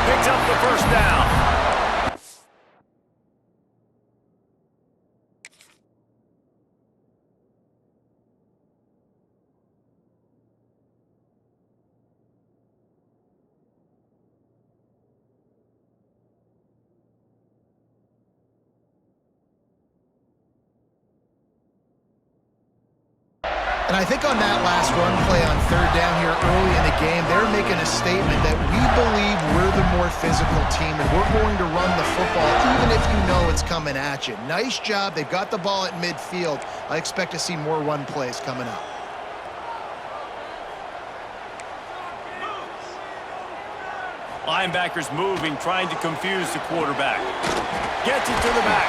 picks up the first down. And I think on that last run play on third down here early in the game, they're making a statement that we believe we're the more physical team and we're going to run the football even if you know it's coming at you. Nice job. They've got the ball at midfield. I expect to see more run plays coming up. Linebackers moving, trying to confuse the quarterback. Gets it to the back.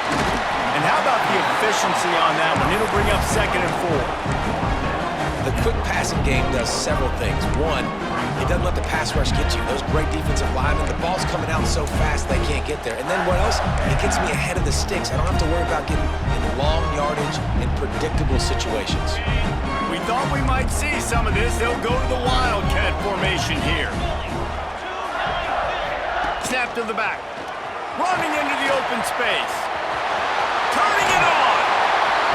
And how about the efficiency on that one? It'll bring up 2nd and 4. The quick passing game does several things. One, it doesn't let the pass rush get you. Those great defensive linemen, the ball's coming out so fast they can't get there. And then what else? It gets me ahead of the sticks. I don't have to worry about getting in long yardage in predictable situations. We thought we might see some of this. They'll go to the Wildcat formation here. Snap to the back. Running into the open space. Turning it on.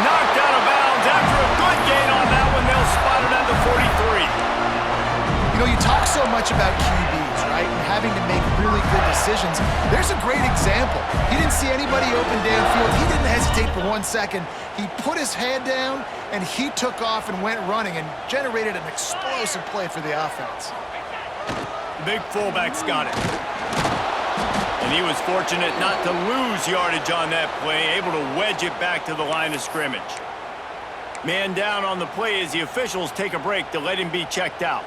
Knocked out of bounds after a good gain on that one. They'll spot it at the 43. You know, you talk so much about QBs, right, and having to make really good decisions. There's a great example. He didn't see anybody open downfield. He didn't hesitate for 1 second. He put his head down, and he took off and went running and generated an explosive play for the offense. The big fullback's got it. And he was fortunate not to lose yardage on that play, able to wedge it back to the line of scrimmage. Man down on the play as the officials take a break to let him be checked out.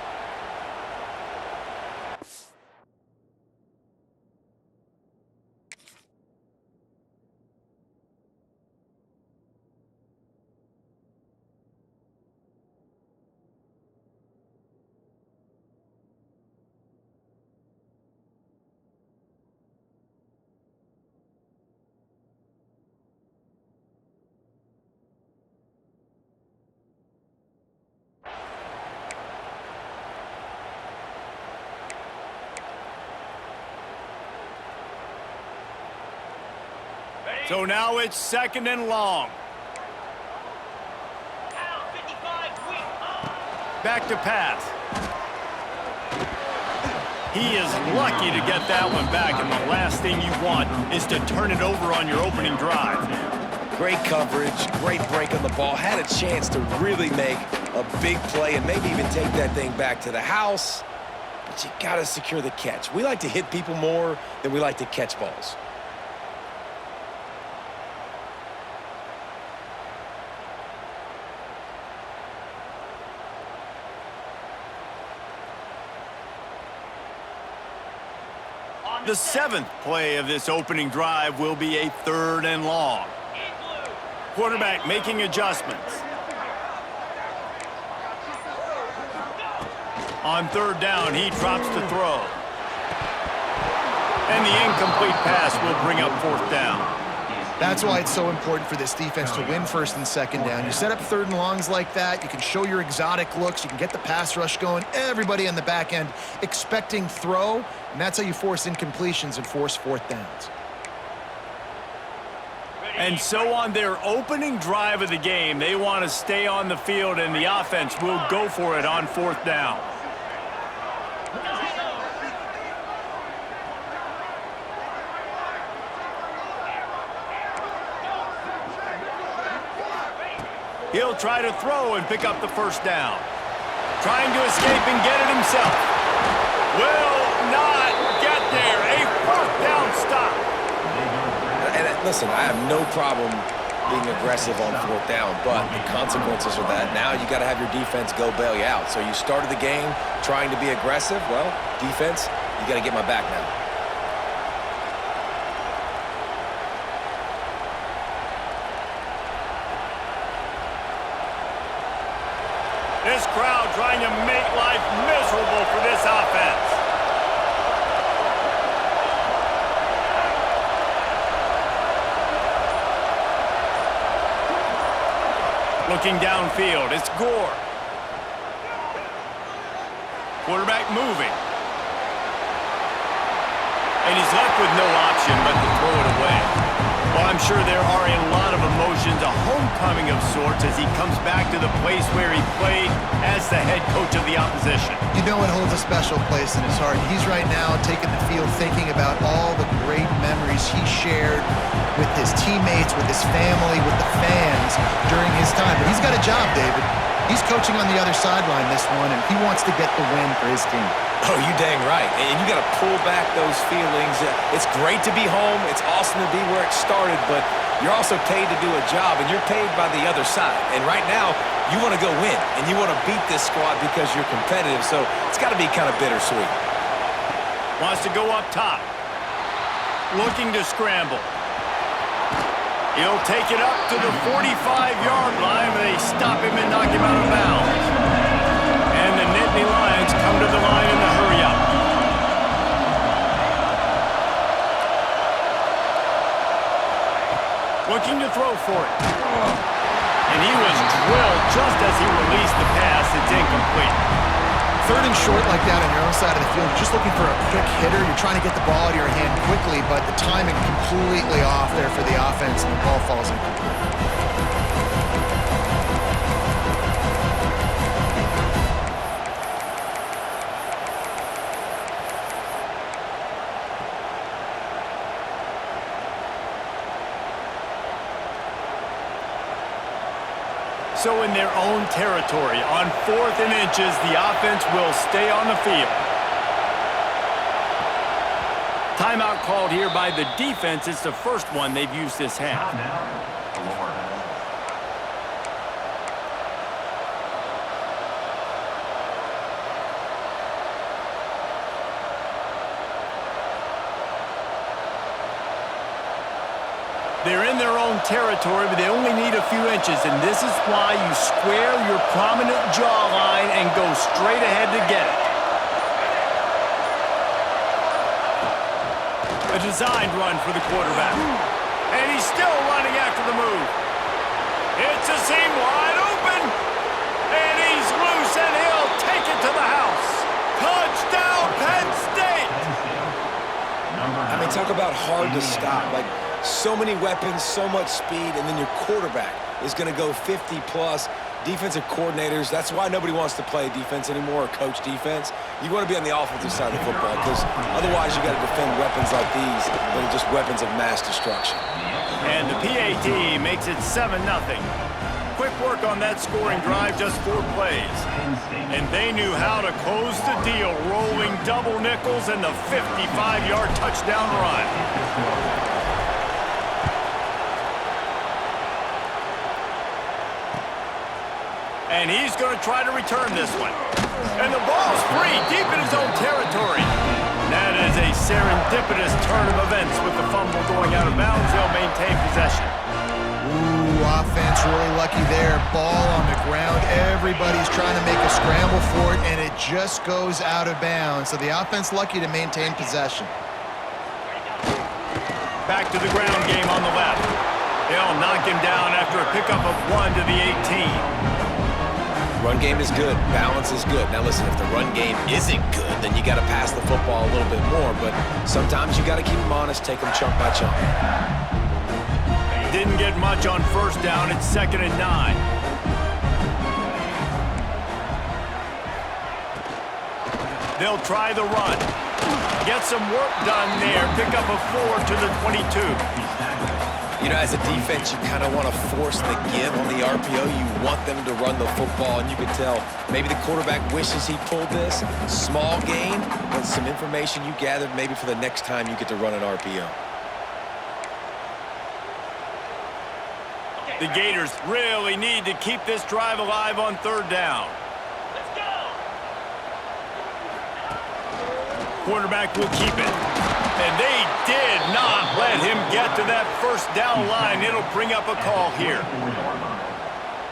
So now it's 2nd and long. Back to pass. He is lucky to get that one back, and the last thing you want is to turn it over on your opening drive. Great coverage, great break on the ball. Had a chance to really make a big play and maybe even take that thing back to the house. But you got to secure the catch. We like to hit people more than we like to catch balls. The 7th play of this opening drive will be a 3rd and long. Quarterback making adjustments. On 3rd down, he drops to throw. And the incomplete pass will bring up 4th down. That's why it's so important for this defense to win 1st and 2nd down. You set up 3rd and longs like that, you can show your exotic looks, you can get the pass rush going, everybody on the back end expecting throw, and that's how you force incompletions and force 4th downs. And so on their opening drive of the game, they want to stay on the field, and the offense will go for it on 4th down. He'll try to throw and pick up the 1st down. Trying to escape and get it himself. Will not get there. A 4th down stop. And listen, I have no problem being aggressive on 4th down, but the consequences are that now you got to have your defense go bail you out. So you started the game trying to be aggressive. Well, defense, you got to get my back now. This crowd trying to make life miserable for this offense. Looking downfield, it's Gore. Quarterback moving. And he's left with no option but to throw it away. Well, I'm sure there are a lot of emotions, a homecoming of sorts, as he comes back to the place where he played as the head coach of the opposition. You know it holds a special place in his heart. He's right now taking the field thinking about all the great memories he shared with his teammates, with his family, with the fans during his time. But he's got a job, David. He's coaching on the other sideline this one, and he wants to get the win for his team. Oh, you dang right. And you got to pull back those feelings. It's great to be home. It's awesome to be where it started, but you're also paid to do a job, and you're paid by the other side. And right now, you want to go win, and you want to beat this squad because you're competitive, so it's got to be kind of bittersweet. Wants to go up top. Looking to scramble. He'll take it up to the 45-yard line, but they stop him and knock him out of bounds. And the Nittany Lions come to the line in the hurry-up. Looking to throw for it. And he was drilled just as he released the pass. It's incomplete. Third and short like that on your own side of the field, you're just looking for a quick hitter. You're trying to get the ball out of your hand quickly, but the timing completely off there for the offense, and the ball falls incomplete. So in their own territory, on 4th and inches, the offense will stay on the field. Timeout called here by the defense. It's the first one they've used this half. They're in their own territory, but they only need a few inches, and this is why you square your prominent jawline and go straight ahead to get it. A designed run for the quarterback. And he's still running after the move. It's a seam wide open. And he's loose, and he'll take it to the house. Touchdown, Penn State! I mean, talk about hard to stop. Like, so many weapons, so much speed, and then your quarterback is going to go 50-plus. Defensive coordinators, that's why nobody wants to play defense anymore or coach defense. You want to be on the offensive side of the football because otherwise you got to defend weapons like these that are just weapons of mass destruction. And the PAT makes it 7-0. Quick work on that scoring drive, just 4 plays. And they knew how to close the deal, rolling double nickels and the 55-yard touchdown run. And he's going to try to return this one. And the ball's free, deep in his own territory. That is a serendipitous turn of events with the fumble going out of bounds. They'll maintain possession. Ooh, offense really lucky there. Ball on the ground. Everybody's trying to make a scramble for it, and it just goes out of bounds. So the offense lucky to maintain possession. Back to the ground game on the left. They'll knock him down after a pickup of 1 to the 18. Run game is good. Balance is good. Now listen, if the run game isn't good, then you got to pass the football a little bit more. But sometimes you got to keep them honest, take them chunk by chunk. Didn't get much on first down. It's 2nd and 9. They'll try the run. Get some work done there. Pick up a 4 to the 22. You know, as a defense, you kind of want to force the give on the RPO. You want them to run the football, and you can tell maybe the quarterback wishes he pulled this. Small gain, but some information you gathered maybe for the next time you get to run an RPO. The Gators really need to keep this drive alive on 3rd down. Let's go! Quarterback will keep it. And they did not let him get to that 1st down line. It'll bring up a call here.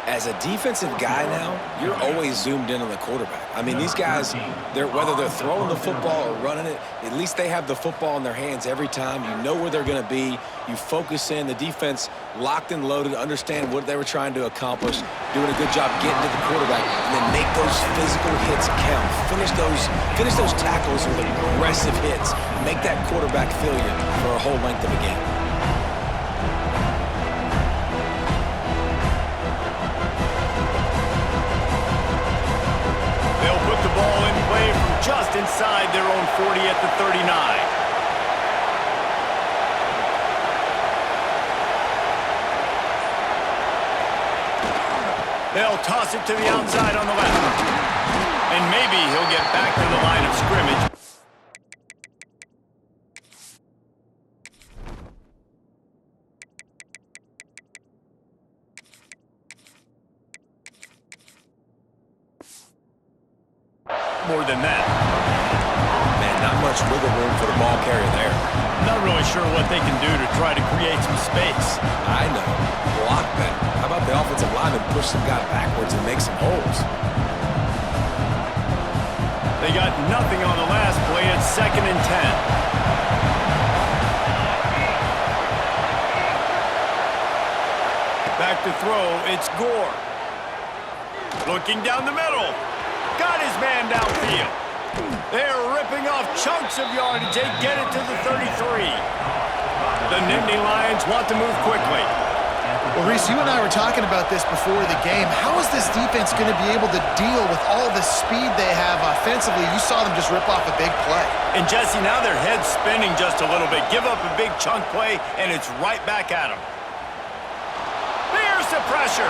As a defensive guy now, you're always zoomed in on the quarterback. I mean, these guys, whether they're throwing the football or running it, at least they have the football in their hands every time. You know where they're going to be. You focus in. The defense locked and loaded, understand what they were trying to accomplish, doing a good job getting to the quarterback, and then make those physical hits count. Finish those tackles with aggressive hits. Make that quarterback feel you for a whole length of a game. Ball in play from just inside their own 40 at the 39. They'll toss it to the outside on the left. And maybe he'll get back to the line of scrimmage. More than that. Man, not much wiggle room for the ball carrier there. Not really sure what they can do to try to create some space. I know. Block better. How about the offensive lineman push some guy backwards and make some holes? They got nothing on the last play. It's 2nd and 10. Back to throw. It's Gore. Looking down the middle. Got his man downfield. They're ripping off chunks of yardage. They get it to the 33. The Nittany Lions want to move quickly. Well, Reese, you and I were talking about this before the game. How is this defense going to be able to deal with all the speed they have offensively? You saw them just rip off a big play. And, Jesse, now their head's spinning just a little bit. Give up a big chunk play, and it's right back at them. There's the pressure.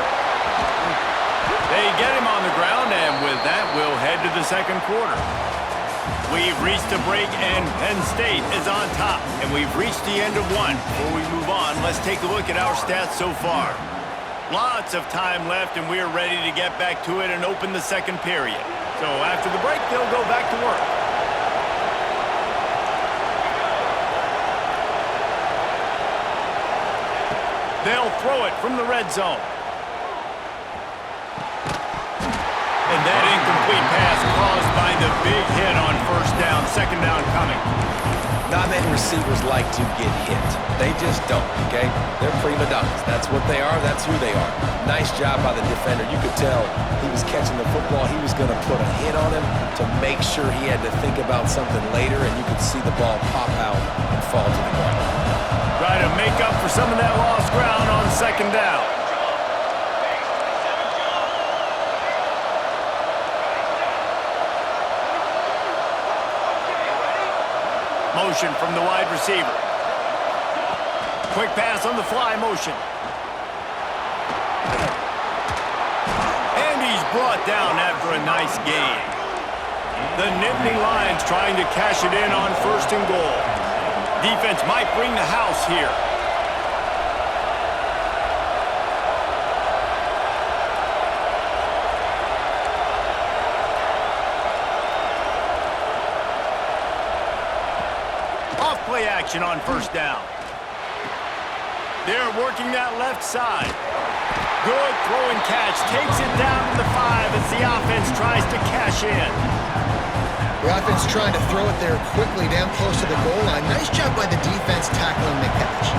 They get him on the ground, and with that, we'll head to the second quarter. We've reached a break, and Penn State is on top, and we've reached the end of one. Before we move on, let's take a look at our stats so far. Lots of time left, and we are ready to get back to it and open the second period. So after the break, they'll go back to work. They'll throw it from the red zone. And that incomplete pass caused by the big hit on first down. Second down coming. Not many receivers like to get hit. They just don't, okay? They're prima donnas. That's what they are. That's who they are. Nice job by the defender. You could tell he was catching the football. He was going to put a hit on him to make sure he had to think about something later, and you could see the ball pop out and fall to the ground. Try to make up for some of that lost ground on second down. Motion from the wide receiver. Quick pass on the fly motion. And he's brought down after a nice gain. The Nittany Lions trying to cash it in on 1st and goal. Defense might bring the house here. Play action on first down. They're working that left side. Good throw and catch. Takes it down to the 5 as the offense tries to cash in. The offense trying to throw it there quickly down close to the goal line. Nice job by the defense tackling the catch.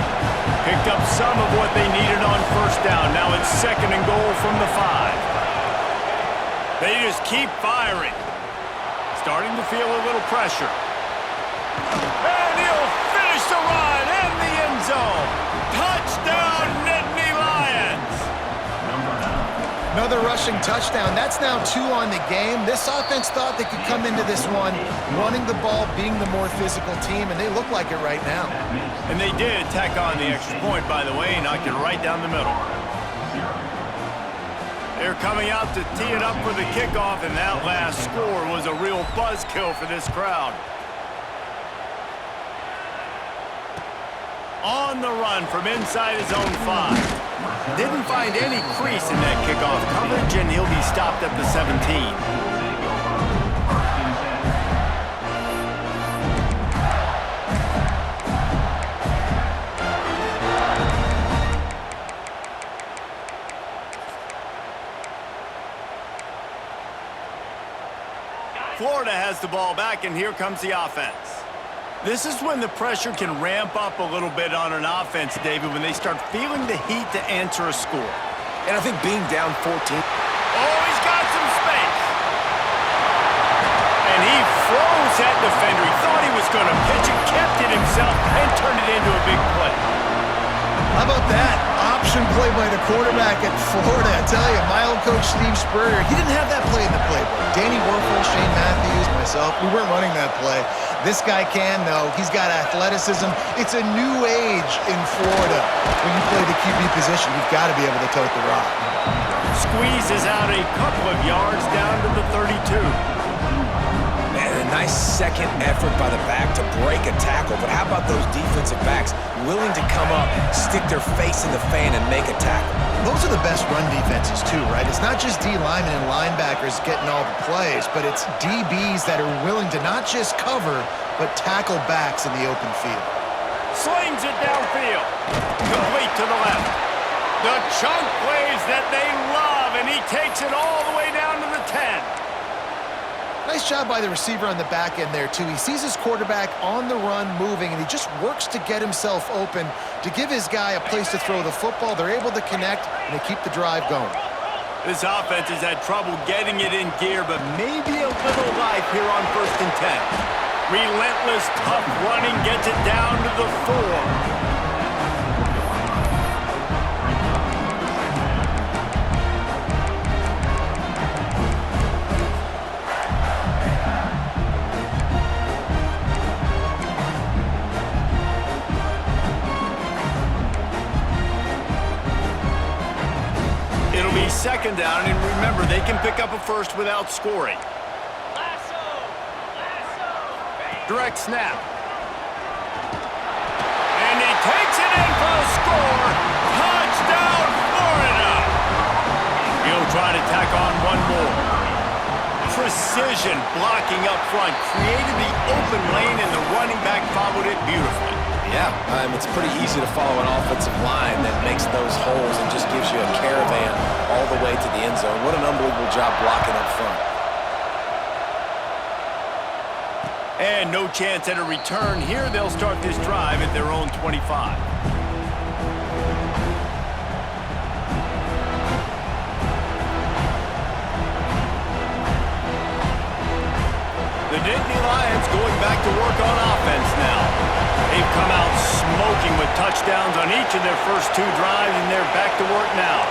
Picked up some of what they needed on first down. Now it's 2nd and goal from the 5. They just keep firing. Starting to feel a little pressure. And he'll finish the run in the end zone. Touchdown, Nittany Lions. Another rushing touchdown. That's now 2 on the game. This offense thought they could come into this one running the ball, being the more physical team, and they look like it right now. And they did tack on the extra point, by the way, knocked it right down the middle. They're coming out to tee it up for the kickoff, and that last score was a real buzzkill for this crowd. On the run from inside his own 5. Didn't find any crease in that kickoff coverage, and he'll be stopped at the 17. Florida has the ball back, and here comes the offense. This is when the pressure can ramp up a little bit on an offense, David, when they start feeling the heat to answer a score. And I think being down 14... Oh, he's got some space. And he froze that defender. He thought he was going to pitch it, kept it himself, and turned it into a big play. How about that? Option play by the quarterback at Florida. I tell you, my old coach Steve Spurrier, he didn't have that play in the playbook. Danny Werfel, Shane Matthews, myself, we weren't running that play. This guy can, though. He's got athleticism. It's a new age in Florida. When you play the QB position, you've got to be able to tote the rock. Squeezes out a couple of yards down to the 32. Man, a nice second effort by the back to break a tackle. But how about those defensive backs willing to come up, stick their face in the fan, and make a tackle? Those are the best run defenses, too, right? It's not just D linemen and linebackers getting all the plays, but it's DBs that are willing to not just cover, but tackle backs in the open field. Slings it downfield. Complete to the left. The chunk plays that they love, and he takes it all the way down to the 10. Nice job by the receiver on the back end there, too. He sees his quarterback on the run moving, and he just works to get himself open to give his guy a place to throw the football. They're able to connect, and they keep the drive going. This offense has had trouble getting it in gear, but maybe a little life here on 1st and 10. Relentless, tough running gets it down to the 4. It'll be 2nd down, and remember, they can pick up a first without scoring. Direct snap. And he takes it in for a score. Touchdown, Florida! He'll try to tack on one more. Precision blocking up front, created the open lane, and the running back followed it beautifully. Yeah, it's pretty easy to follow an offensive line that makes those holes and just gives you a caravan all the way to the end zone. What an unbelievable job blocking up front. And no chance at a return here. They'll start this drive at their own 25. The Nittany Lions going back to work on offense now. They've come out smoking with touchdowns on each of their first 2 drives, and they're back to work now.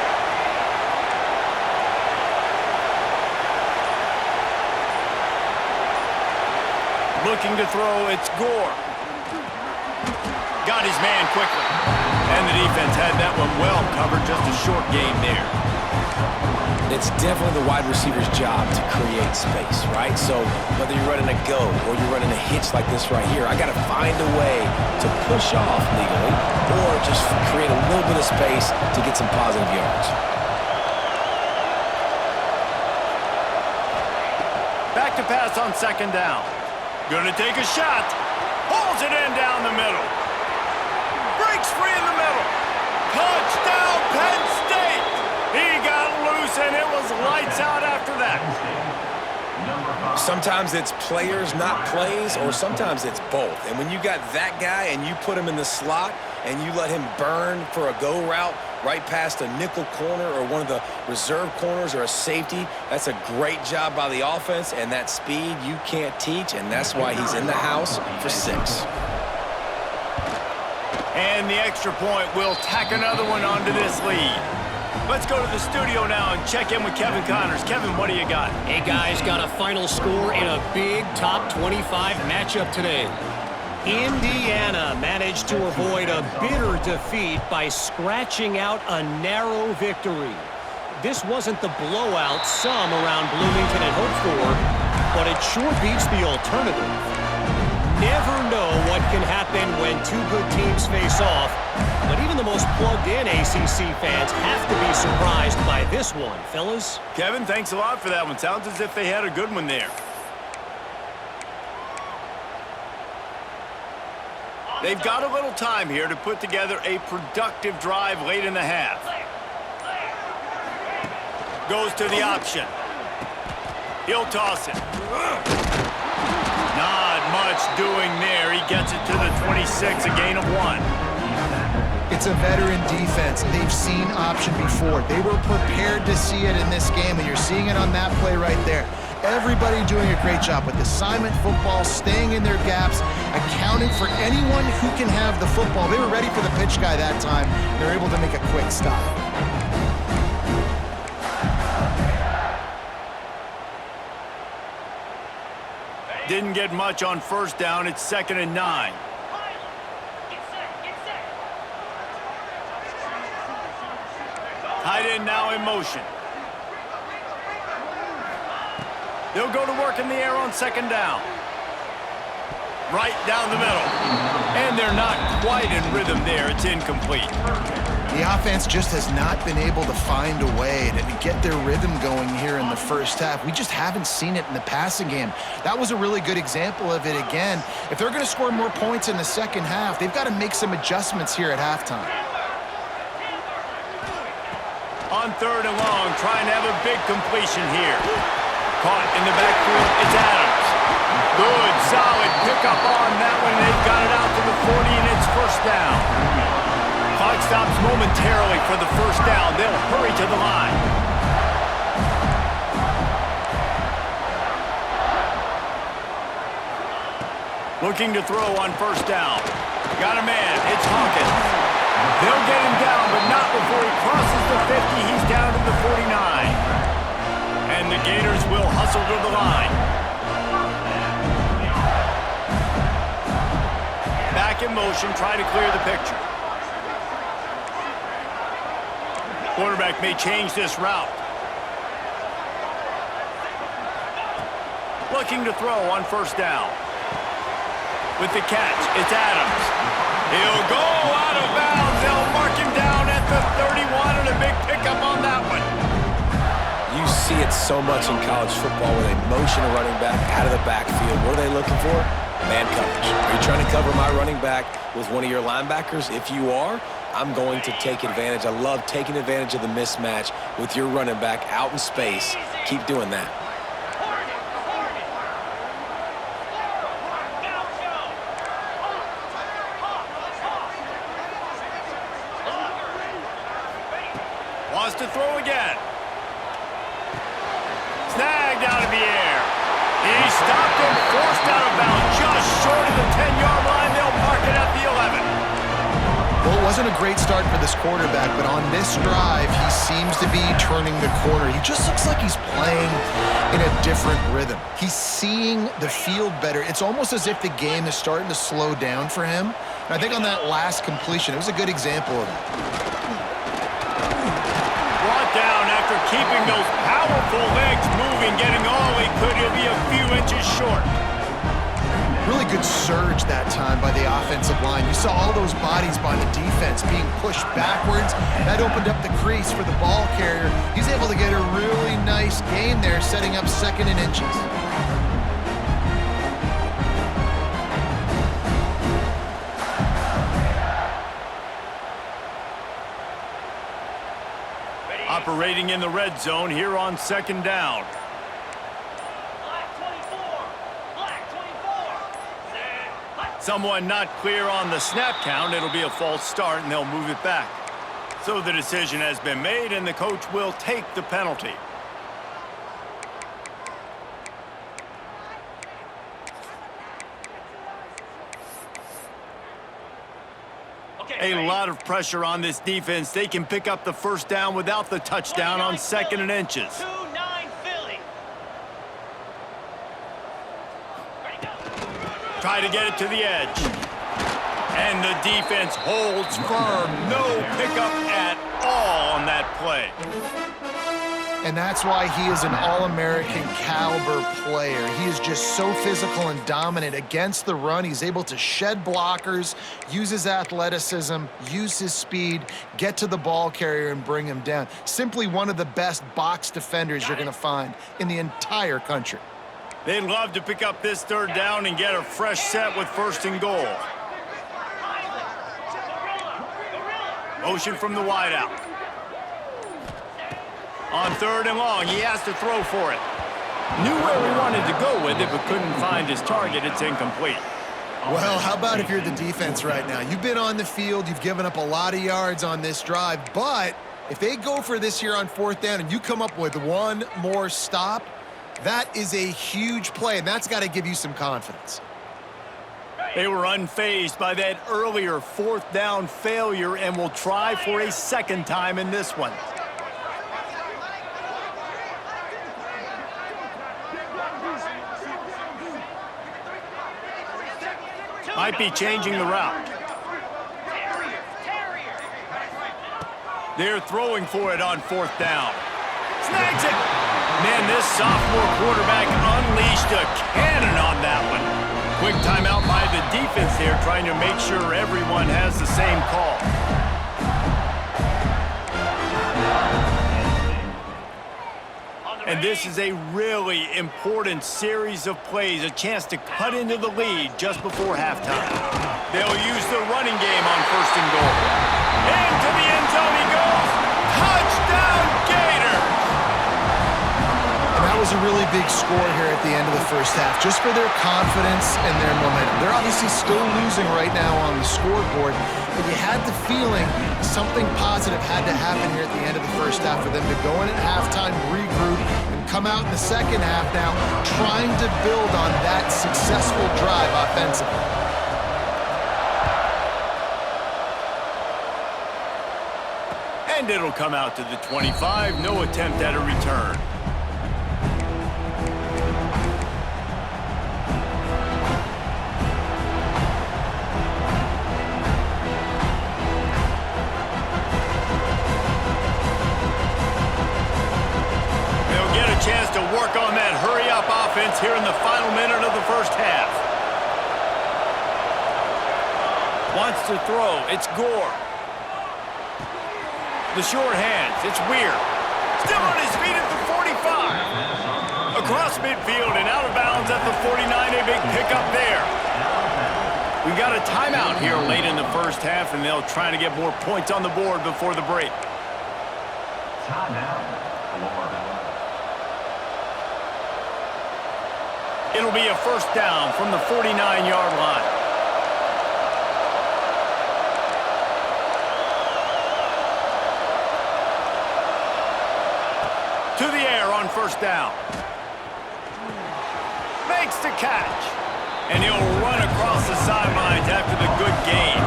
Looking to throw, it's Gore. Got his man quickly. And the defense had that one well covered, just a short game there. It's definitely the wide receiver's job to create space, right? So whether you're running a go or you're running a hitch like this right here, I got to find a way to push off legally or just create a little bit of space to get some positive yards. Back to pass on 2nd down. Gonna take a shot. Pulls it in down the middle. Breaks free in the middle. Touchdown, Penn State! He got loose, and it was lights out after that. Sometimes it's players, not plays, or sometimes it's both. And when you got that guy and you put him in the slot and you let him burn for a go route right past a nickel corner or one of the reserve corners or a safety, that's a great job by the offense, and that speed you can't teach, and that's why he's in the house for 6. And the extra point will tack another one onto this lead. Let's go to the studio now and check in with Kevin Connors. Kevin, what do you got? Hey, guys, got a final score in a big top 25 matchup today. Indiana managed to avoid a bitter defeat by scratching out a narrow victory. This wasn't the blowout some around Bloomington had hoped for, but it sure beats the alternative. Never know what can happen when 2 good teams face off, but even the most plugged-in ACC fans have to be surprised by this one, fellas. Kevin, thanks a lot for that one. Sounds as if they had a good one there. They've got a little time here to put together a productive drive late in the half. Goes to the option. He'll toss it. Not much doing there. He gets it to the 26, a gain of 1. It's a veteran defense. They've seen option before. They were prepared to see it in this game, and you're seeing it on that play right there. Everybody doing a great job with assignment football, staying in their gaps, accounting for anyone who can have the football. They were ready for the pitch guy that time. They're able to make a quick stop. Didn't get much on first down. It's 2nd and 9. Tight end now in motion. They'll go to work in the air on 2nd down. Right down the middle. And they're not quite in rhythm there. It's incomplete. The offense just has not been able to find a way to get their rhythm going here in the first half. We just haven't seen it in the passing game. That was a really good example of it again. If they're going to score more points in the second half, they've got to make some adjustments here at halftime. On 3rd and long, trying to have a big completion here. Caught in the backfield, it's Adams. Good, solid pickup on that one. They've got it out to the 40, and it's first down. Clock stops momentarily for the first down. They'll hurry to the line. Looking to throw on first down. Got a man. It's Hawkins. They'll get him down, but not before he crosses the 50. He's down to the 49. And the Gators will hustle to the line. Back in motion, try to clear the picture. Quarterback may change this route. Looking to throw on first down. With the catch, it's Adams. He'll go out of bounds. They'll mark him down at the 31, and a big pickup on that one. You see it so much in college football where they motion a running back out of the backfield. What are they looking for? Man coverage. Are you trying to cover my running back with one of your linebackers? If you are, I'm going to take advantage. I love taking advantage of the mismatch with your running back out in space. Keep doing that. Wants to throw again. Snagged out of the air. He stopped him, forced out of bounds, just short of the 10-yard line. They'll mark it at the 11. Well, it wasn't a great start for this quarterback, but on this drive, he seems to be turning the corner. He just looks like he's playing in a different rhythm. He's seeing the field better. It's almost as if the game is starting to slow down for him. And I think on that last completion, it was a good example of it. Brought down after keeping those powerful legs moving, getting all he could. He'll be a few inches short. Really good surge that time by the offensive line. You saw all those bodies by the defense being pushed backwards. That opened up the crease for the ball carrier. He's able to get a really nice gain there, setting up 2nd and inches. Operating in the red zone here on 2nd down. Someone not clear on the snap count. It'll be a false start, and they'll move it back. So the decision has been made, and the coach will take the penalty. A lot of pressure on this defense. They can pick up the first down without the touchdown on 2nd and inches. 2-9 Philly. Try to get it to the edge. And the defense holds firm. No pickup at all on that play. And that's why he is an All-American caliber player. He is just so physical and dominant against the run. He's able to shed blockers, use his athleticism, use his speed, get to the ball carrier and bring him down. Simply one of the best box defenders you're going to find in the entire country. They'd love to pick up this 3rd down and get a fresh set with 1st and goal. Motion from the wideout. On 3rd and long, he has to throw for it. Knew where he wanted to go with it, but couldn't find his target. It's incomplete. Well, how about if you're the defense right now? You've been on the field, you've given up a lot of yards on this drive, but if they go for this here on 4th down and you come up with one more stop, that is a huge play, and that's got to give you some confidence. They were unfazed by that earlier 4th down failure and will try for a second time in this one. Might be changing the route. They're throwing for it on 4th down. Snags it! Man, this sophomore quarterback unleashed a cannon on that one. Quick timeout by the defense there, trying to make sure everyone has the same call. And this is a really important series of plays, a chance to cut into the lead just before halftime. They'll use the running game on 1st and goal. Into the end zone he goes. Touchdown, Gators! And that was a really big score here at the end of the first half, just for their confidence and their momentum. They're obviously still losing right now on the scoreboard, but you had the feeling something positive had to happen here at the end of the first half for them to go in at halftime, regroup, and come out in the second half now trying to build on that successful drive offensively. And it'll come out to the 25. No attempt at a return. They'll get a chance to work on that hurry-up offense here in the final minute of the first half. Wants to throw. It's Gore. The short hands, it's Weir. Still on his feet at the 45. Across midfield and out of bounds at the 49, a big pickup there. We got a timeout here late in the first half, and they'll try to get more points on the board before the break. It'll be a 1st down from the 49-yard line. To the air on 1st down. Makes the catch. And he'll run across the sidelines after the good gain.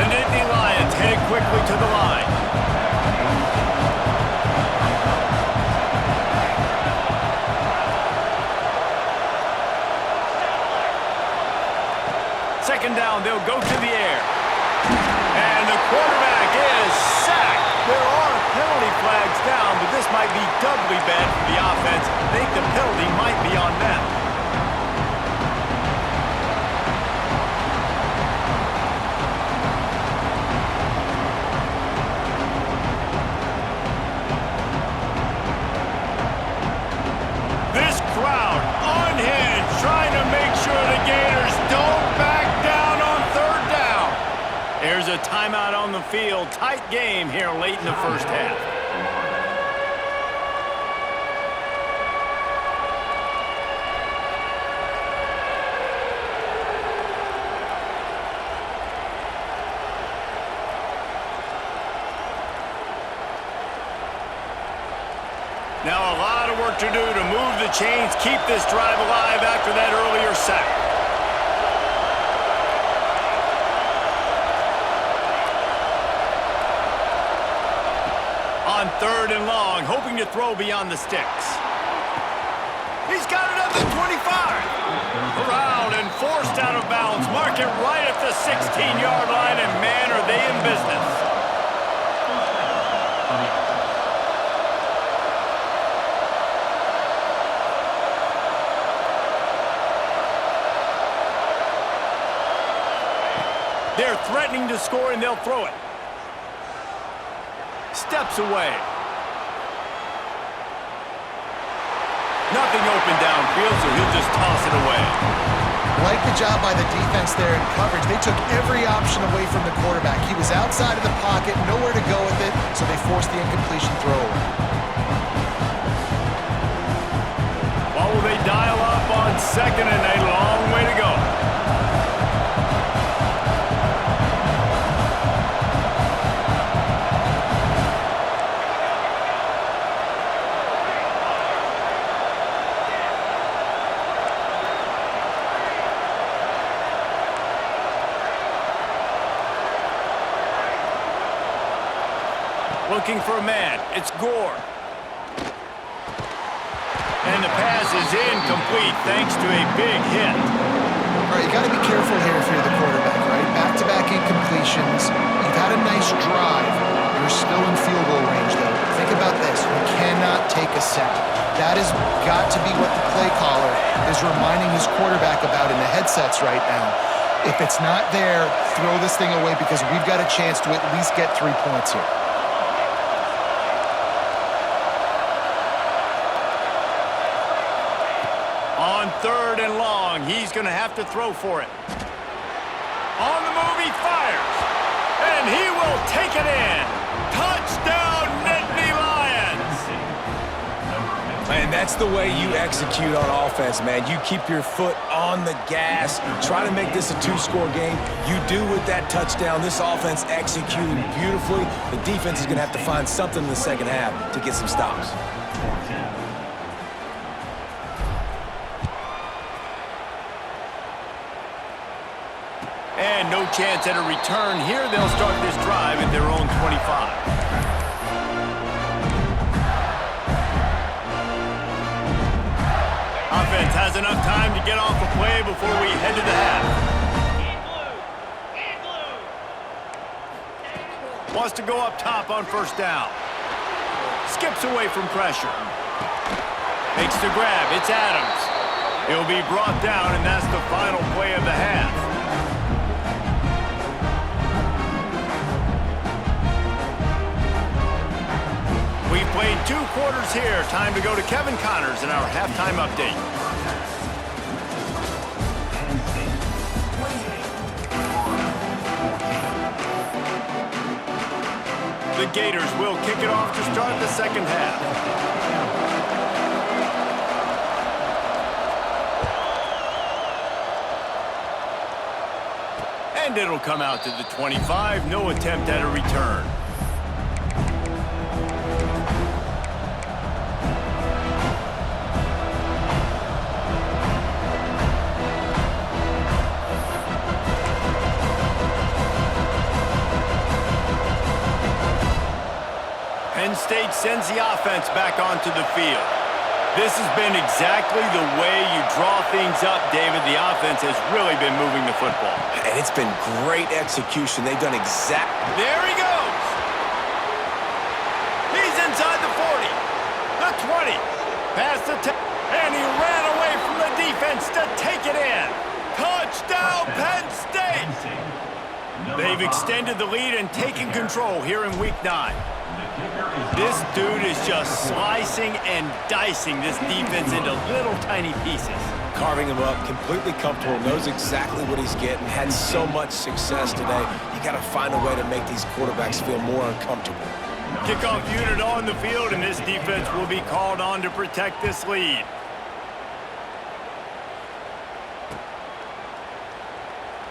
The Nittany Lions headed quickly to the line. Second down, they'll go to the air. And the quarterback is sacked. There are penalty flags down, but this might be doubly bad for the offense. I think the penalty might be on them. This crowd unhinged, trying to make sure the Gators don't back down on 3rd down. There's a timeout on the field. Tight game here late in the first half. Now a lot of work to do to move the chains, keep this drive alive after that earlier sack. On 3rd and long, hoping to throw beyond the sticks. He's got it at the 25. Corralled and forced out of bounds. Mark it right at the 16-yard line, and man, are they in business. They're threatening to score, and they'll throw it. Steps away. Nothing open downfield, so he'll just toss it away. Like the job by the defense there in coverage. They took every option away from the quarterback. He was outside of the pocket, nowhere to go with it, so they forced the incompletion throw away. While on second and a long way to go. Looking for a man. It's Gore. And the pass is incomplete thanks to a big hit. All right, you got to be careful here if you're the quarterback, right? Back-to-back incompletions. You've had a nice drive. You're still in field goal range, though. Think about this. You cannot take a sack. That has got to be what the play caller is reminding his quarterback about in the headsets right now. If it's not there, throw this thing away because we've got a chance to at least get 3 points here. On third and long, he's going to have to throw for it. On the move, he fires. And he will take it in. Touchdown, Nittany Lions! Man, that's the way you execute on offense, man. You keep your foot on the gas. Try to make this a 2-score game. You do with that touchdown. This offense executing beautifully. The defense is going to have to find something in the second half to get some stops. And no chance at a return here. They'll start this drive at their own 25. Offense has enough time to get off the play before we head to the half. Wants to go up top on first down. Skips away from pressure. Makes the grab. It's Adams. He'll be brought down, and that's the final play of the half. We've played 2 quarters here. Time to go to Kevin Connors in our halftime update. The Gators will kick it off to start the second half. And it'll come out to the 25. No attempt at a return. Penn State sends the offense back onto the field. This has been exactly the way you draw things up, David. The offense has really been moving the football. And it's been great execution. They've done There he goes! He's inside the 40, the 20, past the 10, and he ran away from the defense to take it in. Touchdown, Penn State! They've extended the lead and taken control here in Week 9. This dude is just slicing and dicing this defense into little tiny pieces. carving him up, completely comfortable, knows exactly what he's getting, had so much success today. You got to find a way to make these quarterbacks feel more uncomfortable. Kickoff unit on the field, and this defense will be called on to protect this lead.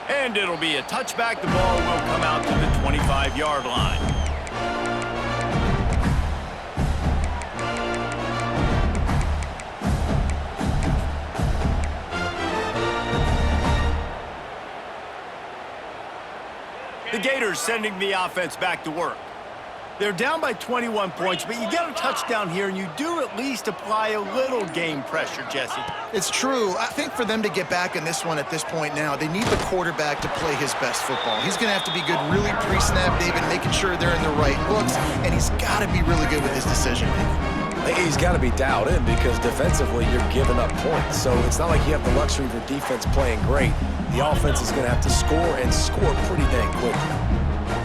And it'll be a touchback. The ball will come out to the 25-yard line. The Gators sending the offense back to work. They're down by 21 points, but you get a touchdown here, and you do at least apply a little game pressure, Jesse. It's true. I think for them to get back in this one at this point now, they need the quarterback to play his best football. He's going to have to be good really pre-snap, David, making sure they're in the right looks, and he's got to be really good with his decision-making. He's got to be dialed in because defensively you're giving up points. So it's not like you have the luxury of your defense playing great. The offense is going to have to score and score pretty dang quickly.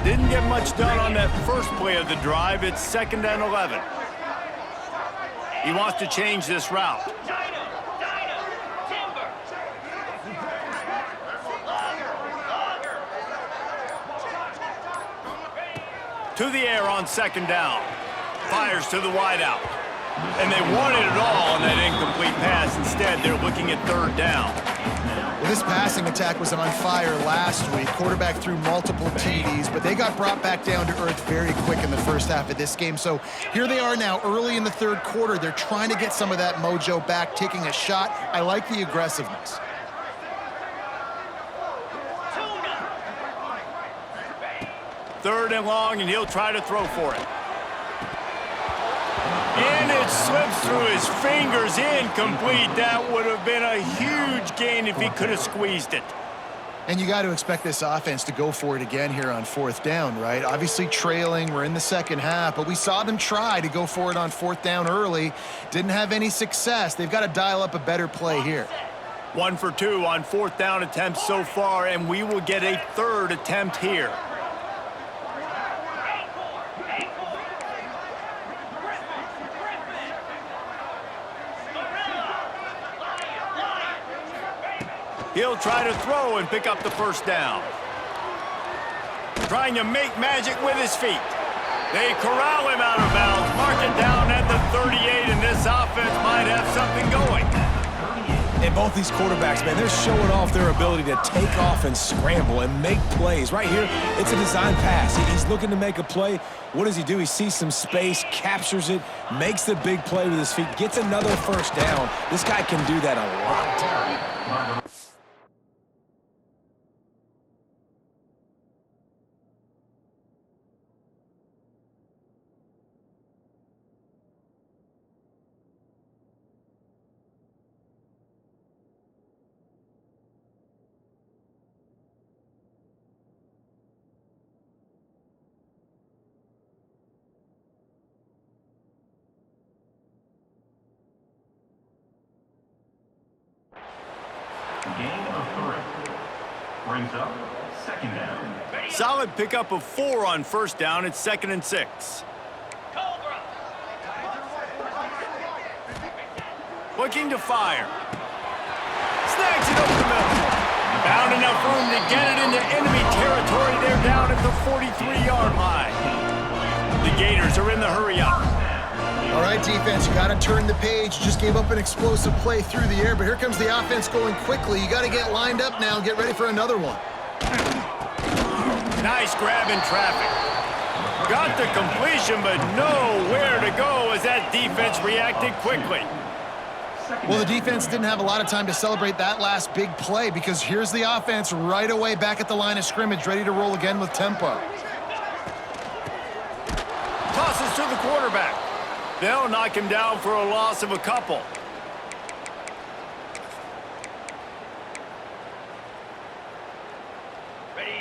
Didn't get much done on that first play of the drive. It's 2nd and 11. He wants to change this route. To the air on 2nd down. Fires to the wideout. And they wanted it all on that incomplete pass. Instead, they're looking at third down. Well, this passing attack was on fire last week. Quarterback threw multiple TDs, but they got brought back down to earth very quick in the first half of this game. So here they are now early in the third quarter. They're trying to get some of that mojo back, taking a shot. I like the aggressiveness. Third and long, and he'll try to throw for it. And it slips through his fingers, incomplete. That would have been a huge gain if he could have squeezed it. And you got to expect this offense to go for it again here on fourth down, right? Obviously trailing, we're in the second half, but we saw them try to go for it on fourth down early. Didn't have any success. They've got to dial up a better play here. 1 for 2 on fourth down attempts so far, and we will get a third attempt here. He'll try to throw and pick up the first down. Trying to make magic with his feet. They corral him out of bounds, mark it down at the 38, and this offense might have something going. And both these quarterbacks, man, they're showing off their ability to take off and scramble and make plays. Right here, it's a design pass. He's looking to make a play. What does he do? He sees some space, captures it, makes the big play with his feet, gets another first down. This guy can do that a lot. Gain of 3. Brings up second down. Solid pickup of 4 on first down. It's 2nd and 6. Looking to fire. Snags it over the middle. Found enough room to get it into enemy territory. They're down at the 43-yard line. The Gators are in the hurry-up. All right, defense, you got to turn the page. Just gave up an explosive play through the air, but here comes the offense going quickly. You got to get lined up now and get ready for another one. Nice grab in traffic. Got the completion, but nowhere to go as that defense reacted quickly. Well, the defense didn't have a lot of time to celebrate that last big play because here's the offense right away back at the line of scrimmage, ready to roll again with tempo. Tosses to the quarterback. They'll knock him down for a loss of a couple.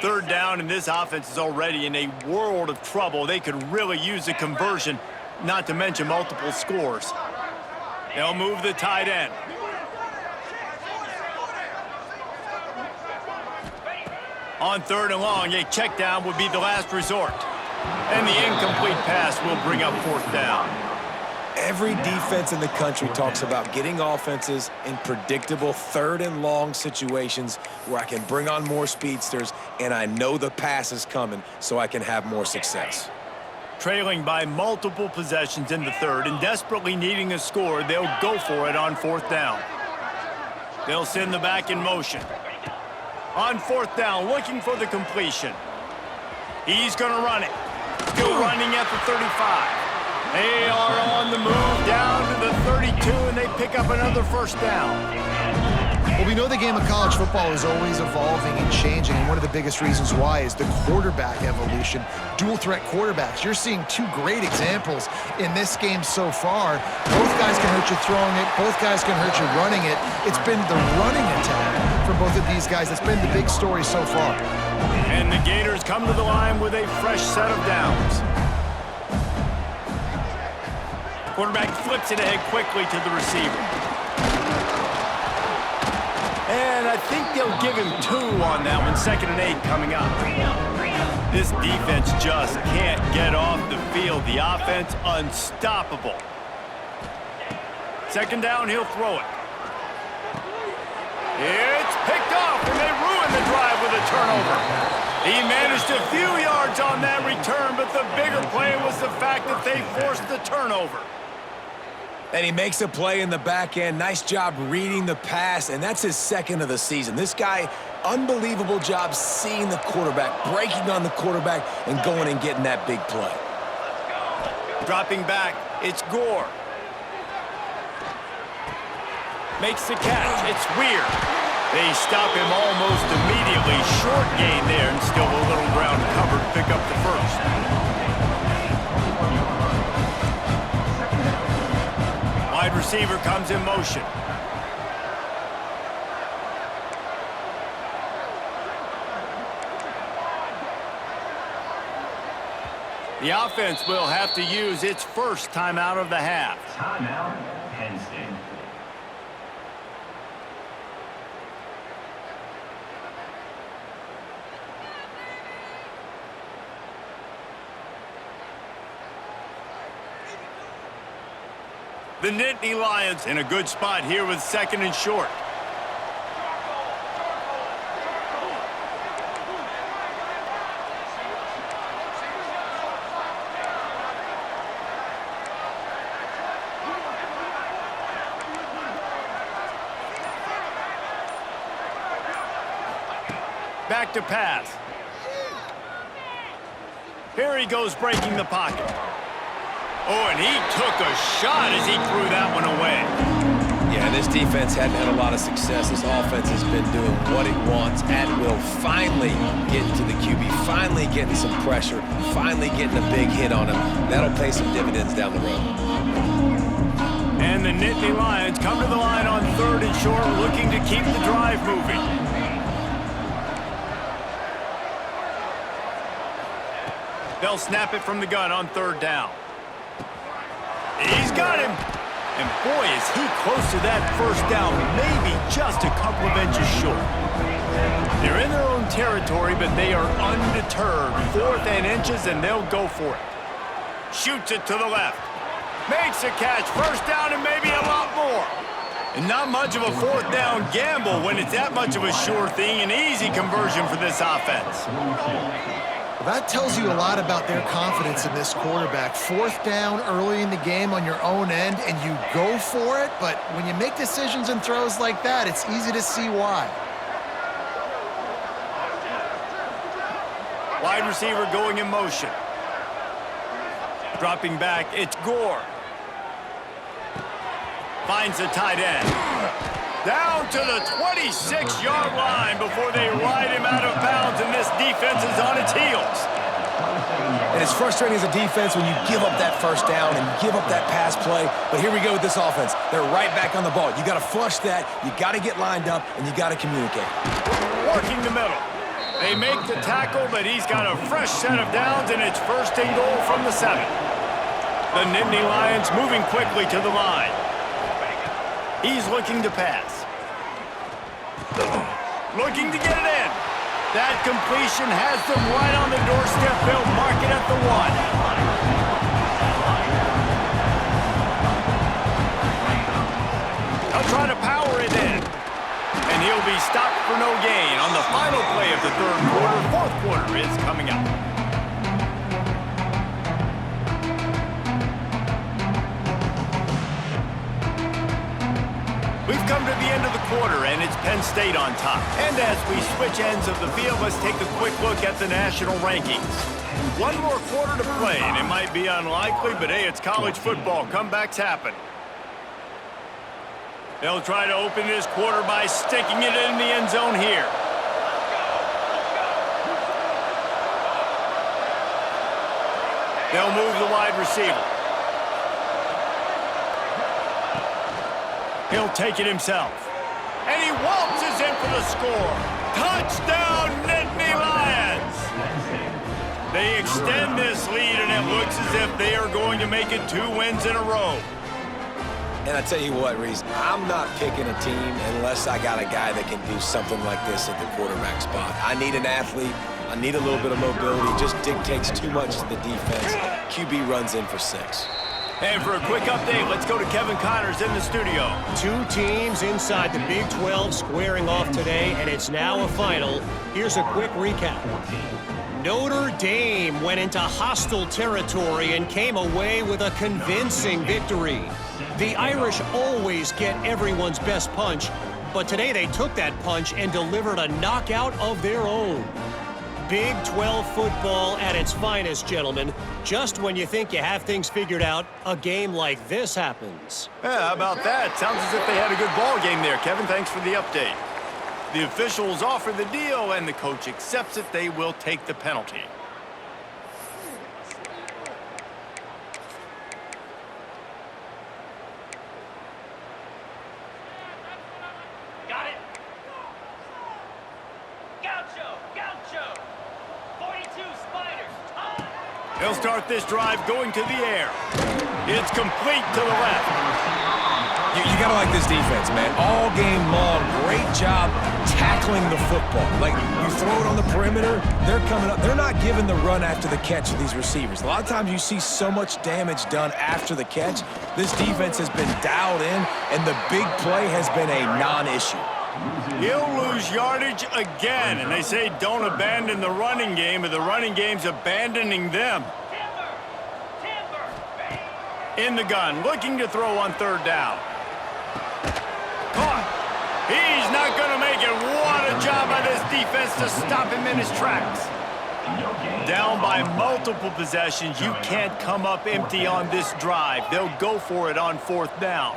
Third down, and this offense is already in a world of trouble. They could really use a conversion, not to mention multiple scores. They'll move the tight end. On third and long, a check down would be the last resort. And the incomplete pass will bring up fourth down. Every defense in the country talks about getting offenses in predictable third and long situations where I can bring on more speedsters and I know the pass is coming so I can have more success. Trailing by multiple possessions in the third and desperately needing a score, they'll go for it on fourth down. They'll send the back in motion. On fourth down, looking for the completion. He's going to run it. Still running at the 35. They are on the move down to the 32, and they pick up another first down. Well, we know the game of college football is always evolving and changing, and one of the biggest reasons why is the quarterback evolution. Dual threat quarterbacks. You're seeing two great examples in this game so far. Both guys can hurt you throwing it. Both guys can hurt you running it. It's been the running attack for both of these guys that's been the big story so far. And the Gators come to the line with a fresh set of downs. Quarterback flips it ahead quickly to the receiver. And I think they'll give him 2 on that one. 2nd and 8 coming up. This defense just can't get off the field. The offense unstoppable. 2nd down, he'll throw it. It's picked off, and they ruin the drive with a turnover. He managed a few yards on that return, but the bigger play was the fact that they forced the turnover. And he makes a play in the back end. Nice job reading the pass, and that's his second of the season. This guy, unbelievable job seeing the quarterback, breaking on the quarterback, and going and getting that big play. Dropping back, it's Gore. Makes the catch, it's Weir. They stop him almost immediately. Short gain there, and still a little ground covered to pick up the first. Wide receiver comes in motion. The offense will have to use its first timeout of the half. Timeout, Penn State. The Nittany Lions in a good spot here with second and short. Back to pass. Here he goes breaking the pocket. Oh, and he took a shot as he threw that one away. Yeah, this defense hadn't had a lot of success. This offense has been doing what it wants at will. Finally getting to the QB, finally getting some pressure, finally getting a big hit on him. That'll pay some dividends down the road. And the Nittany Lions come to the line on third and short, looking to keep the drive moving. They'll snap it from the gun on third down. He's got him. And boy, is he close to that first down, maybe just a couple of inches short. They're in their own territory, but they are undeterred. Fourth and inches, and they'll go for it. Shoots it to the left. Makes a catch. First down and maybe a lot more. And not much of a fourth down gamble when it's that much of a sure thing. An easy conversion for this offense. Well, that tells you a lot about their confidence in this quarterback. Fourth down early in the game on your own end, and you go for it, but when you make decisions and throws like that, it's easy to see why. Wide receiver going in motion. Dropping back, it's Gore. Finds the tight end. Down to the 26-yard line before they ride him out of bounds, and this defense is on its heels. And it's frustrating as a defense when you give up that first down and you give up that pass play. But here we go with this offense. They're right back on the ball. You got to flush that, you got to get lined up, and you got to communicate. Working the middle. They make the tackle, but he's got a fresh set of downs, and it's first and goal from the 7. The Nittany Lions moving quickly to the line. He's looking to pass. Looking to get it in. That completion has them right on the doorstep. They'll mark it at the 1. They'll try to power it in. And he'll be stopped for no gain on the final play of the third quarter. Fourth quarter is coming up. We've come to the end of the quarter, and it's Penn State on top. And as we switch ends of the field, let's take a quick look at the national rankings. One more quarter to play, and it might be unlikely, but hey, it's college football. Comebacks happen. They'll try to open this quarter by sticking it in the end zone here. They'll move the wide receiver. He'll take it himself. And he waltzes in for the score. Touchdown, Nittany Lions! They extend this lead, and it looks as if they are going to make it 2 wins in a row. And I tell you what, Reese, I'm not picking a team unless I got a guy that can do something like this at the quarterback spot. I need an athlete. I need a little bit of mobility. It just dictates too much to the defense. QB runs in for 6. And for a quick update, let's go to Kevin Connors in the studio. 2 teams inside the Big 12 squaring off today, and it's now a final. Here's a quick recap. Notre Dame went into hostile territory and came away with a convincing victory. The Irish always get everyone's best punch, but today they took that punch and delivered a knockout of their own. Big 12 football at its finest, gentlemen. Just when you think you have things figured out, a game like this happens. Yeah, how about that? Sounds as if they had a good ball game there, Kevin. Thanks for the update. The officials offer the deal, and the coach accepts it. They will take the penalty. Got it. Gaucho, Gaucho. 42 Spiders. They'll start this drive going to the air. It's complete to the left. You gotta like this defense, man. All game long, great job tackling the football. Like, you throw it on the perimeter, they're coming up. They're not giving the run after the catch of these receivers. A lot of times you see so much damage done after the catch. This defense has been dialed in, and the big play has been a non-issue. He'll lose yardage again, and they say don't abandon the running game, but the running game's abandoning them. In the gun, looking to throw on third down. Caught. He's not going to make it. What a job by this defense to stop him in his tracks. Down by multiple possessions. You can't come up empty on this drive. They'll go for it on fourth down.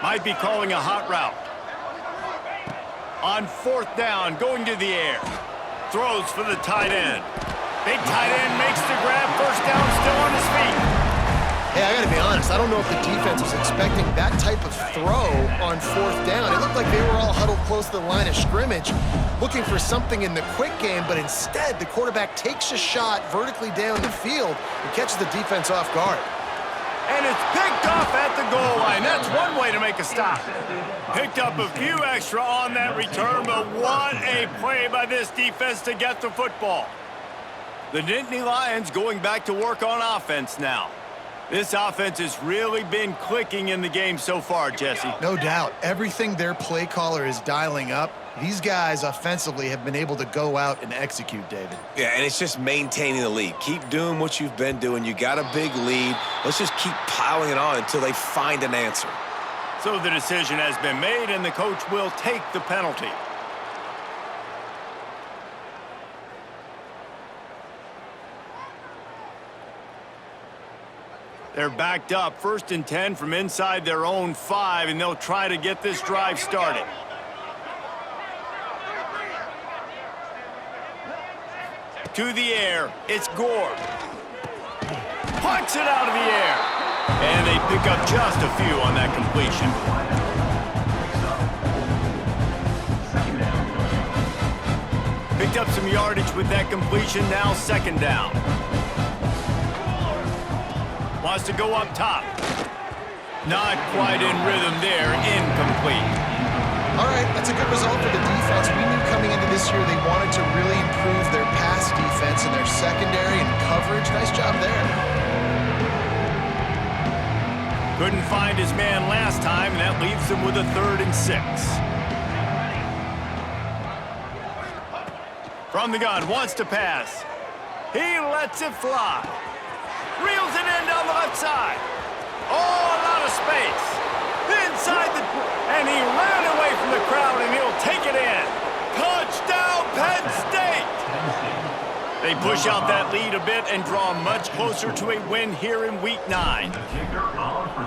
Might be calling a hot route. On fourth down, going to the air. Throws for the tight end. Big tight end makes the grab. First down, still on his feet. Hey, I gotta be honest, I don't know if the defense was expecting that type of throw on fourth down. It looked like they were all huddled close to the line of scrimmage, looking for something in the quick game, but instead the quarterback takes a shot vertically down the field and catches the defense off guard. And it's picked off at the goal line. That's one way to make a stop. Picked up a few extra on that return, but what a play by this defense to get the football. The Nittany Lions going back to work on offense now. This offense has really been clicking in the game so far, Jesse. No doubt. Everything their play caller is dialing up, these guys offensively have been able to go out and execute, David. Yeah, and it's just maintaining the lead. Keep doing what you've been doing. You got a big lead. Let's just keep piling it on until they find an answer. So the decision has been made, and the coach will take the penalty. They're backed up, 1st and 10 from inside their own 5, and they'll try to get this drive started. To the air, it's Gore. Punts it out of the air. And they pick up just a few on that completion. Picked up some yardage with that completion, now 2nd down. Wants to go up top. Not quite in rhythm there, incomplete. All right, that's a good result for the defense. We knew coming into this year they wanted to really improve their pass defense and their secondary and coverage. Nice job there. Couldn't find his man last time, and that leaves him with a 3rd and 6. From the gun, wants to pass. He lets it fly. Reels it in down the left side. Oh, a lot of space. Inside the... And he ran away from the crowd, and he'll take it in. Touchdown, Penn State! They push out that lead a bit and draw much closer to a win here in Week 9.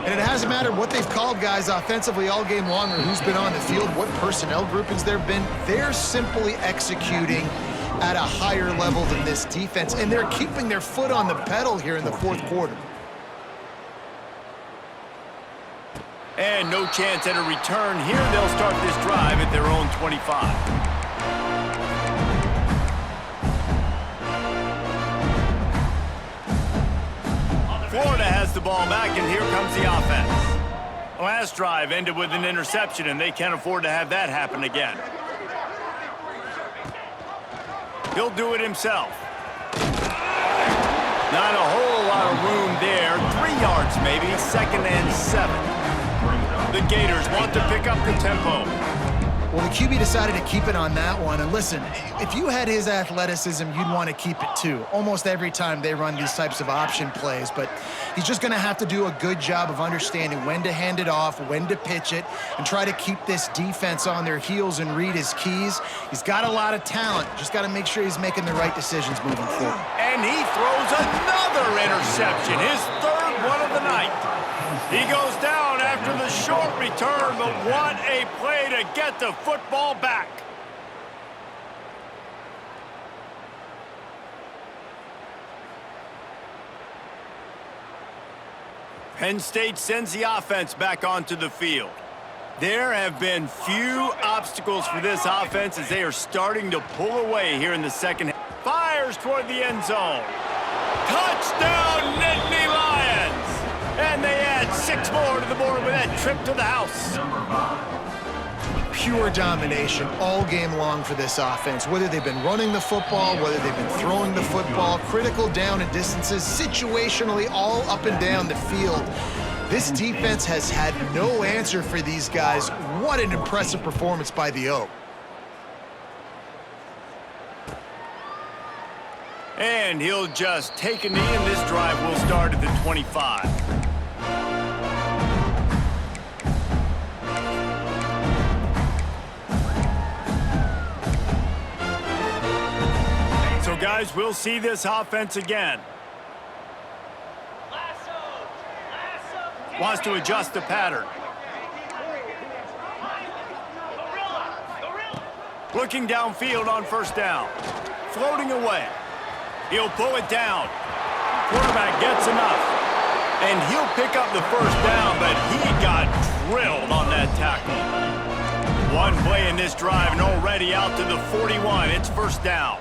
And it hasn't mattered what they've called guys offensively all game long or who's been on the field, what personnel groupings there have been. They're simply executing at a higher level than this defense, and they're keeping their foot on the pedal here in the 4th quarter. And no chance at a return here. They'll start this drive at their own 25. Florida has the ball back, and here comes the offense. Last drive ended with an interception, and they can't afford to have that happen again. He'll do it himself. Not a whole lot of room there. 3 yards maybe, 2nd and 7. The Gators want to pick up the tempo. Well, the QB decided to keep it on that one. And listen, if you had his athleticism, you'd want to keep it too. Almost every time they run these types of option plays. But he's just going to have to do a good job of understanding when to hand it off, when to pitch it, and try to keep this defense on their heels and read his keys. He's got a lot of talent. Just got to make sure he's making the right decisions moving forward. And he throws another interception, his third one of the night. He goes down after the short return, but what a play to get the football back. Penn State sends the offense back onto the field. There have been few obstacles for this offense as they are starting to pull away here in the second half. Fires toward the end zone. Touchdown, Nittany Lions! And they add 6 more to the board with that trip to the house. Pure domination all game long for this offense. Whether they've been running the football, whether they've been throwing the football, critical down and distances, situationally all up and down the field. This defense has had no answer for these guys. What an impressive performance by the O. And he'll just take a knee, and this drive will start at the 25. So, guys, we'll see this offense again. Wants to adjust the pattern. Looking downfield on first down. Floating away. He'll pull it down. Quarterback gets enough. And he'll pick up the first down, but he got drilled on that tackle. One play in this drive and already out to the 41. It's first down.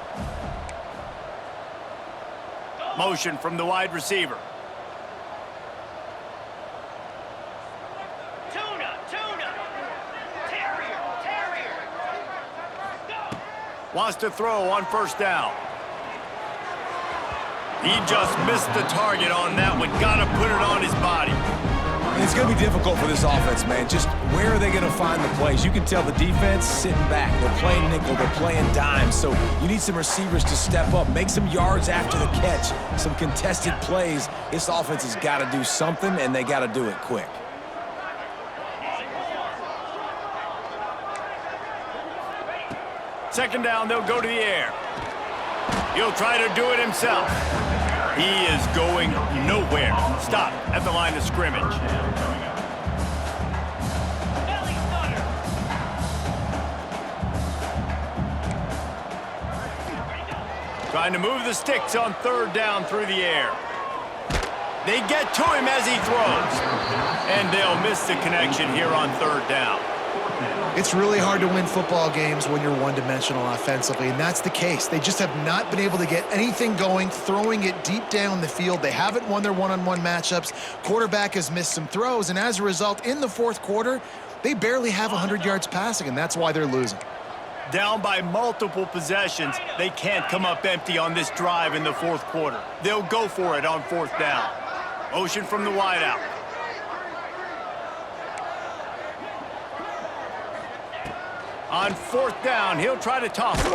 Motion from the wide receiver. Wants to throw on first down. He just missed the target on that one. Got to put it on his body. It's going to be difficult for this offense, man. Just where are they going to find the plays? You can tell the defense sitting back. They're playing nickel. They're playing dime. So you need some receivers to step up, make some yards after the catch, some contested plays. This offense has got to do something, and they got to do it quick. Second down, they'll go to the air. He'll try to do it himself. He is going nowhere. Stop at the line of scrimmage. Trying to move the sticks on third down through the air. They get to him as he throws. And they'll miss the connection here on third down. It's really hard to win football games when you're one-dimensional offensively, and that's the case. They just have not been able to get anything going, throwing it deep down the field. They haven't won their one-on-one matchups. Quarterback has missed some throws, and as a result, in the fourth quarter, they barely have 100 yards passing, and that's why they're losing. Down by multiple possessions, they can't come up empty on this drive in the fourth quarter. They'll go for it on fourth down. Motion from the wideout. On fourth down, he'll try to toss it.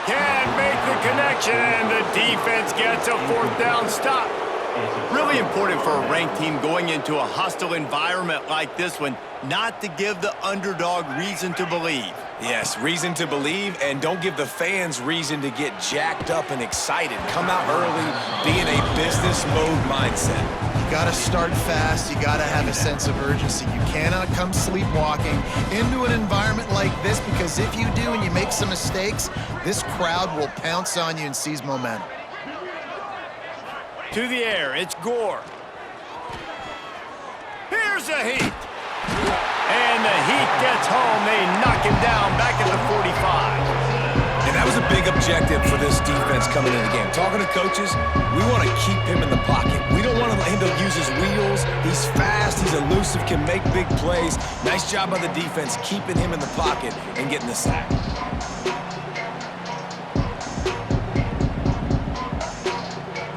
Can't make the connection, and the defense gets a fourth down stop. Really important for a ranked team going into a hostile environment like this one, not to give the underdog reason to believe. Yes, reason to believe, and don't give the fans reason to get jacked up and excited. Come out early, be in a business mode mindset. You got to start fast. You got to have a sense of urgency. You cannot come sleepwalking into an environment like this, because if you do and you make some mistakes, this crowd will pounce on you and seize momentum. To the air, it's Gore. Here's a heat. And the Heat gets home. They knock him down back at the 45. And that was a big objective for this defense coming into the game. Talking to coaches, we want to keep him in the pocket. We don't want him to use his wheels. He's fast, he's elusive, can make big plays. Nice job by the defense keeping him in the pocket and getting the sack.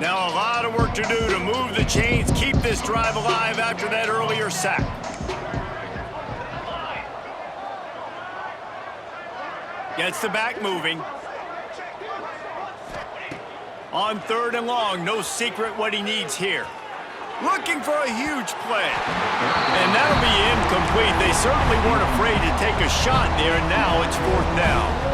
Now a lot of work to do to move the chains, keep this drive alive after that earlier sack. Gets the back moving. On 3rd and long, no secret what he needs here. Looking for a huge play. And that'll be incomplete. They certainly weren't afraid to take a shot there, and now it's 4th down.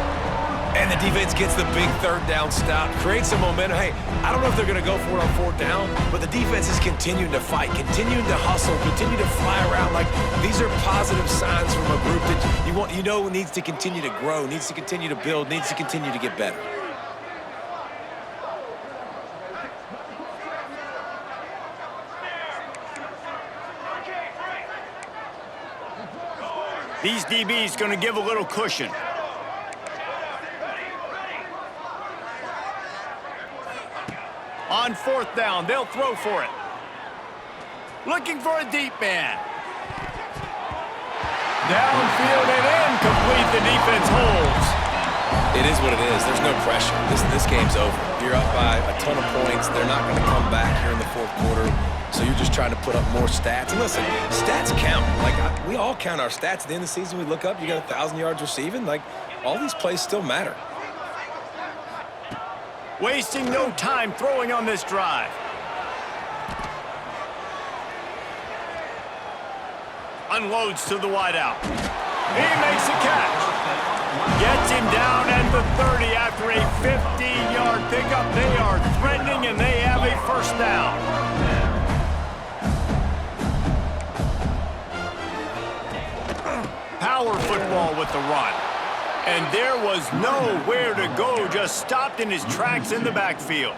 And the defense gets the big 3rd down stop, creates some momentum. Hey, I don't know if they're going to go for it on 4th down, but the defense is continuing to fight, continuing to hustle, continue to fly around. Like, these are positive signs from a group that you know needs to continue to grow, needs to continue to build, needs to continue to get better. These DBs going to give a little cushion. On 4th down, they'll throw for it. Looking for a deep man. Downfield and incomplete. The defense holds. It is what it is. There's no pressure. This game's over. You're up by a ton of points. They're not going to come back here in the 4th quarter. So you're just trying to put up more stats. And listen, stats count. Like, we all count our stats. At the end of the season, we look up, you got 1,000 yards receiving. Like, all these plays still matter. Wasting no time throwing on this drive. Unloads to the wideout. He makes a catch. Gets him down at the 30 after a 15-yard pickup. They are threatening, and they have a 1st down. Power football with the run. And there was nowhere to go, just stopped in his tracks in the backfield.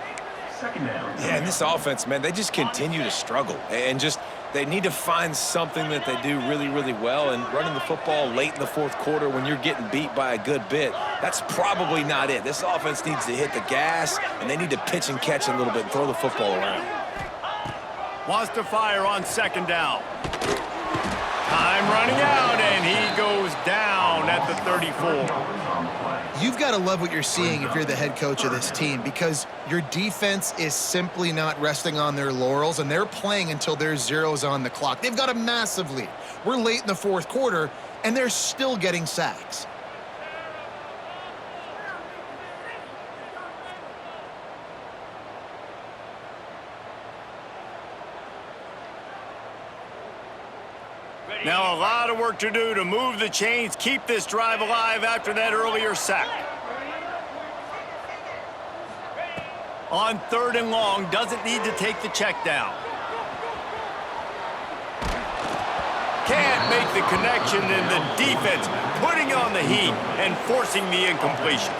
2nd down. Yeah, and this offense, man, they just continue to struggle. And just, they need to find something that they do really, really well. And running the football late in the 4th quarter when you're getting beat by a good bit, that's probably not it. This offense needs to hit the gas, and they need to pitch and catch a little bit and throw the football around. Wants to fire on 2nd down. Time running out, and he goes down at the 34. You've got to love what you're seeing if you're the head coach of this team, because your defense is simply not resting on their laurels, and they're playing until there's zeros on the clock. They've got a massive lead. We're late in the 4th quarter, and they're still getting sacks. Now a lot of work to do to move the chains, keep this drive alive after that earlier sack. On 3rd and long, doesn't need to take the check down. Can't make the connection, and the defense putting on the heat and forcing the incompletion.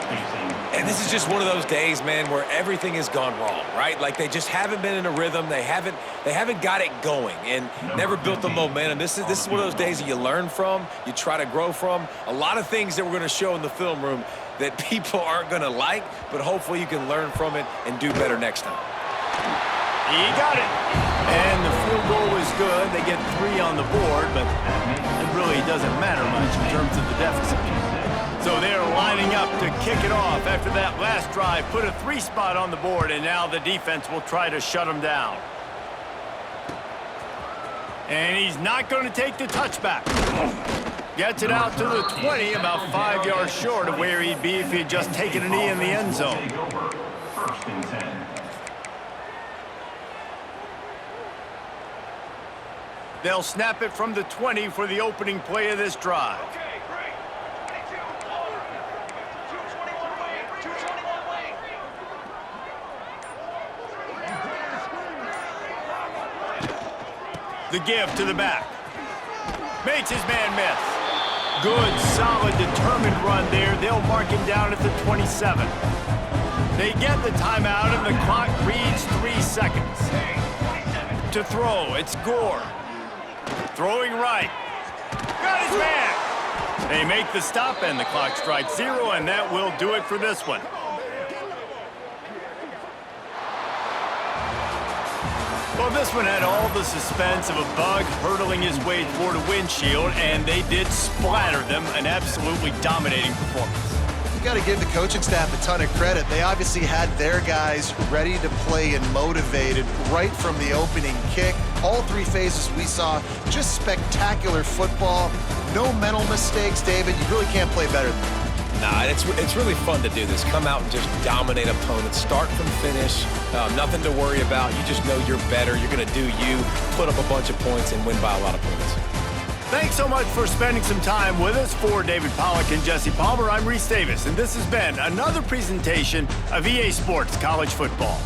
And this is just one of those days, man, where everything has gone wrong, right? Like, they just haven't been in a rhythm. They haven't got it going and never built the momentum. This is one of those days that you learn from, you try to grow from. A lot of things that we're going to show in the film room that people aren't going to like, but hopefully you can learn from it and do better next time. He got it. And the field goal is good. They get 3 on the board, but it really doesn't matter much in terms of the deficit. So they're lining up to kick it off after that last drive. Put a 3 spot on the board, and now the defense will try to shut them down. And he's not going to take the touchback. Gets it out to the 20, about 5 yards short of where he'd be if he'd just taken a knee in the end zone. 1st and 10. They'll snap it from the 20 for the opening play of this drive. The give to the back. Makes his man miss. Good, solid, determined run there. They'll mark him down at the 27. They get the timeout, and the clock reads 3 seconds. To throw, it's Gore. Throwing right. Got his man. They make the stop, and the clock strikes 0, and that will do it for this one. Well, this one had all the suspense of a bug hurtling his way toward a windshield, and they did splatter them. An absolutely dominating performance. You got to give the coaching staff a ton of credit. They obviously had their guys ready to play and motivated right from the opening kick. All 3 phases we saw, just spectacular football. No mental mistakes, David. You really can't play better than that. Nah, it's really fun to do this. Come out and just dominate opponents, start from finish, nothing to worry about. You just know you're better. You're going to do you, put up a bunch of points, and win by a lot of points. Thanks so much for spending some time with us. For David Pollack and Jesse Palmer, I'm Reese Davis, and this has been another presentation of EA Sports College Football.